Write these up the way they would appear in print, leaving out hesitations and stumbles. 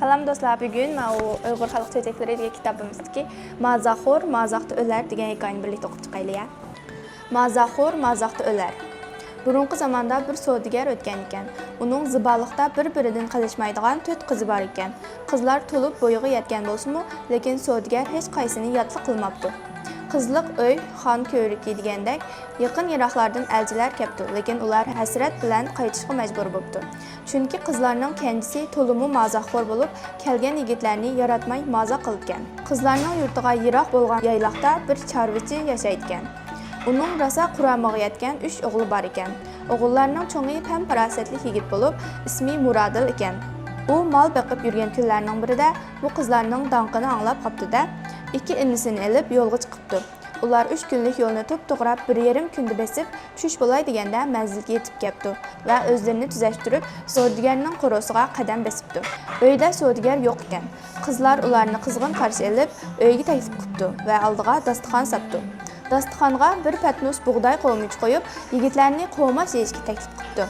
Salam do'stlar, bugun men Uyg'ur xalq cho'jaklari kitobimizdagi Mazaxo'r, Mazaxda o'lar degan hikoyani birlikda o'qib chiqaylik. Mazaxo'r, Mazaxda o'lar. Burunqi zamonda bir savdogar o'tgan ekan. Uning zibalıqda bir-biridan qilishmaydigan 4 qizi bor ekan. Qizlar to'lib bo'yiga yetgan bo'lsa-mu, lekin savdogar hech qaysini yodlik qilmabdi. Qizliq uy, xon ko'riki degandek yaqin-yiroqlardan elchilar kelibdi, lekin ular hasrat bilan qaytishga majbur bo'libdi. Chunki qizlarning kendisi to'limi mazaxxo'r bo'lib, kelgan yigitlarni yaratmay maza qilgan. Qizlarning yurtiga yiroq bo'lgan yayloqda bir chorvachi yashaydigan. Uning rosa quramiga yetgan 3 o'g'li bor ekan. O'g'illarning cho'ngi ham farosatli yigit bo'lib, ismi Muradil ekan. U mol boqib yurgan kunlarning birida bu qizlarning donqini anglab qopdi-da, 2 inisini elib yo'lga chiqibdi. Ular 3 kunlik yo'lni to'p-to'g'rab 1,5 kunda besib, tush bo'lay deganda manzilga yetib kelibdi va o'zlarini tuzashtirib, savdogarning qo'rosiga qadam besibdi. Uyda savdogar yo'q ekan. Qizlar ularni qizg'in qarshi elib, uyga taklif qilibdi va oldiga dasturxon sapdi. Dasturxonga bir patnus bug'doy qo'ymoch qo'yib, yigitlarni qo'mash yeyishga taklif qilibdi.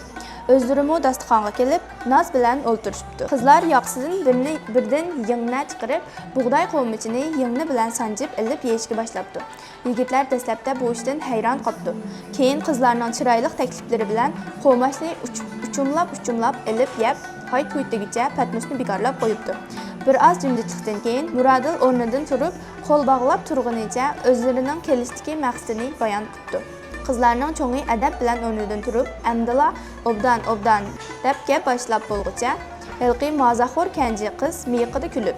O'zlari dasturxonga kelib, noz bilan o'ltirishibdi. Qizlar yoqsidan birdan yingni chiqarib, bug'doy qo'michini yingni bilan sanjib ilib yeyishga boshlabdi. Yigitlar dastlabda bu ishdan hayron qolibdi. Keyin qizlarning chiroyli takliflari bilan qo'mashni uchumlab ilib yeb, hayt-huytigacha patnusni bekorlab qo'yibdi. Bir oz jimjitlikdan keyin Muradil o'rnidan turib, qo'l bog'lab turganicha o'zlarining kelishdagi maqsadini bayon qildi. Qizlarning cho'ngi adab bilan o'rnidan turib, "Amdala obdan" deb gap boshlab bo'lguncha, hilqi mazaxo'r kanji qiz miyiqida kulib,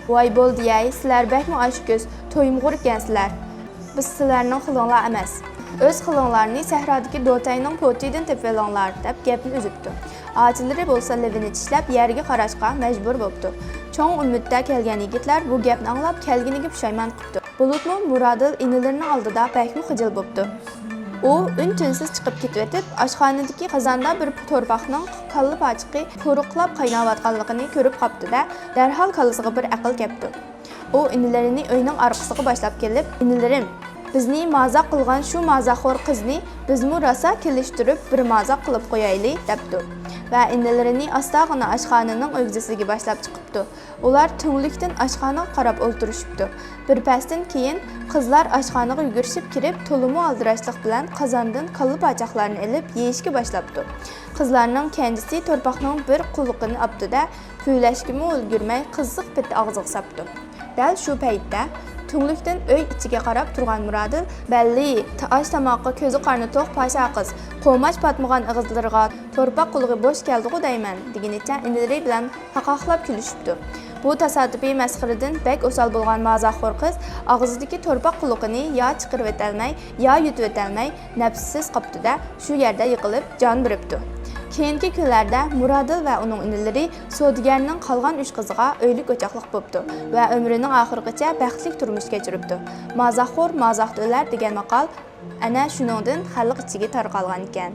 "Voy bo'ldi-yay, sizlar bakmi oshko'z, to'yimg'ur ekansizlar. Biz sizlarning xilinglar emas. O'z xilinglarni sahrodagi do'tayning po'tidan tepelanglar" deb gapni uzibdi. Ochilari bo'lsa levini tishlab yerga qarashga majbur bo'libdi. Cho'ng umidda kelgan yigitlar bu gapni anglab kelganiga pushaymon qilibdi. Bulutmu Muradil inilarining oldida bakmi xijil bo'libdi. U un-tinsiz chiqib ketib, oshxonadagi qozonda bir to'rpaqning kalla pachiqi quruqlab qaynayotganligini ko'rib qopdi-da, darhol kallasiga bir aql kelibdi. U inilarini uyning orqasiga boshlab kelib, "Inilarim, bizni mazoq qilgan shu mazaxo'r qizni bizmi rosa kelishtirib bir mazoq qilib qo'yaylik" debdi. Va inilarini ostag'ina oshxonaning o'g'zisiga boshlab chiqibdi. Ular tunglikdan oshxonaga qarab o'ltirishibdi. Bir pasdan keyin qizlar oshxonaga yugurishib kirib, to'limi aldirashlik bilan qozondan kalla pachoqlarni ilib yeyishga boshlabdi. Qizlarning kendisi to'rpaqning bir quliqini oldi-da, puylashga ulgurmay qiziq bitta og'ziga sapdi. Dal shu paytda tunglikdan uy ichiga qarab turgan Muradil, "Balli, osh tomoqqa ko'zi qarni to'q pasha qiz, qo'mash patmagan ig'izlariga to'rpaq qulig'i bo'sh keldi-ku deyman" deganicha inilari bilan qaqoqlab kulishibdi. Bu tasodifiy masxaradan bek o'sal bo'lgan mazaxo'r qiz og'zidagi to'rpaq qulig'ini yo chiqarib o'tolmay, yo yutib o'tolmay nafssiz qopdi-da, shu yerda yiqilib jon beribdi. Keyingi kunlarda Muradil va uning inilari savdogarning qolgan 3 qiziga uylik o'choqliq bo'libdi va umrining oxirigacha baxtli turmush kechiribdi. Mazaxo'r, Mazaxda o'lar degan maqol ana shuningdan xalq ichiga tarqalgan ekan.